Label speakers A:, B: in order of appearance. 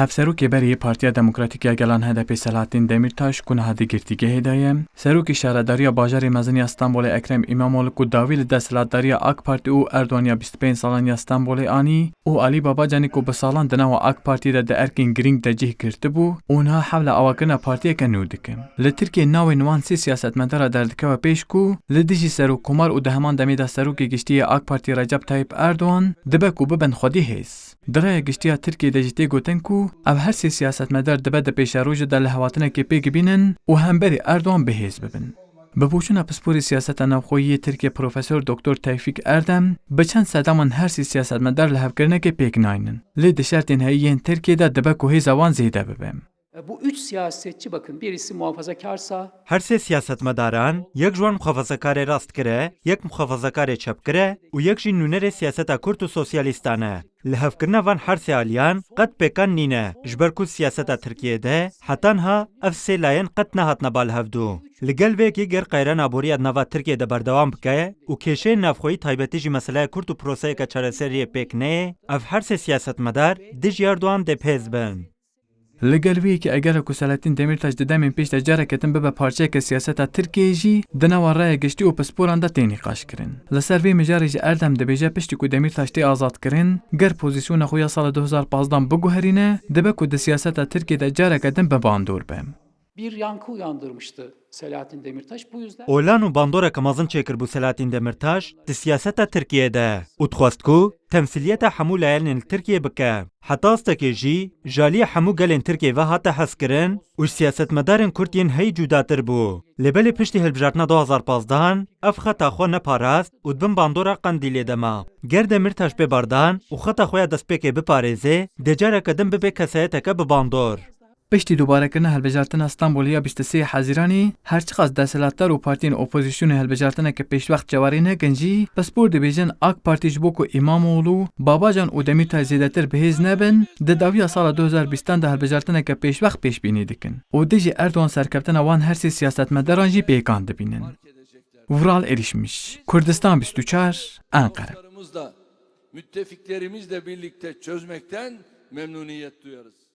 A: هفسروکی بری پارتیا دموکراتیک گلان هدف سلاطین دمیرتاش کنه هدی گرتیگه هدایم سروکی شهرداری بازار مزنی استانبول اکرم امامول کو داویل دسلاتداری آک پارتی او اردوانیا 25 سالانی استانبول آنی او علی بابا جانی کو به سالان دنوا آک پارتی د ارکین گرینگ دجه کرده بو اونها حول اواکنا پارتی کنو دکم لترکی ناو نوانسی سیاستمدار دردکه و پیش کو لدیجی سرو کمار او دهمان دمید سروکی گشتی آک پارتی رجب طیب اردوان دبه کو ببن خودی هیس درای گشتیا ترکیه دجتی گوتن کو او هر سیاستمدار دبه د پیش روج د لهواتنه کې پیګ بینن او همبری اردوان بهیز ببن بپوشون پسپوری سیاست نوخویی ترکیه پروفسور دکتر توفیق اردم بچند صدامان هر سیاستمدار لهوکرنه کې پیګ ناینن لید شرط نهایی ترکیه د دبه کوه زوان زیده ببم
B: Bu üç siyasetçi bakın birisi muhafazakarsa
C: هر سه سیاستمداران یک جوان محافظه‌کار راست کره، یک محافظه‌کار چپ کره و یک جی نونر سیاست کورت و سوسیالیستانه. لهفکرنا وان هر سه آلیان قد پیکان نینه. جبر کو سیاست ترکیه ده حتانها اف سه لاین قد نهات نبال هفدو. لگل وکی گر قیران آبوری ادنوا ترکیه ده بردوام بکه و کشه نفخوی تایبتی جی مسئله کورت و پروسه که چرسری پیک نه اف هر سه سیاستمدار دیج یاردوان ده پیز بن.
A: لگلوی که اگر کسالتین دمیرتاش ددمین پیش تجاره کتن به پارچه که سیاست ترکیه جی دنوا رای گشتی و پسپوران ده تینی قاش کرن لسر وی مجاری جی اردم ده بیجه پشتی که دمیرتاش تی آزاد کرن گر پوزیسیون خویا سال 2015 بگوهرینه دبه که ده سیاست ترکیه ده جاره کتن به باندور بهم
B: bir yankı uyandırmıştı Selahattin Demirtaş. Bu yüzden
C: اولان و باندورا کمازن چکر بو سلاطین دمرتاش د سیاست ترکیه ده او تخواست کو تمثیلیت حمو لایلن ترکیه بکه حتی است که جی جالی حمو گلن ترکیه و حتی حس کرن و سیاست مدارن کردین هی جوداتر بو لبل پشتی هلبجارتنا 2015 اف خطا خو نپاراست و دبن باندورا قندیلی دما گر دمرتاش ببردان و خطا خویا دست پکه بپارزه دجاره کدم ببه کسایت که بباندور
A: پشتی دوباره کردن هلبجارتن استانبولیا 23 حزیرانی هرچقدر دستلاتدار و پارتین اپوزیسیون هلبجارتن که پیش وقت جواری نکنجی پسپور دیویژن آک پارتیج بوکو اماموغلو بابا جان و دمیرتاش زیادتر بهیز نبن د داویا سال 2020 ده هلبجارتن که پیش وقت پیش بینی دکن و دیجی اردوان سرکبتن وان هر سی سیاستمداران جی پیکان دبینن ورال erişmiş Kürdistan 24 Ankara
D: müttefiklerimizle birlikte çözmekten memnuniyet duyarız.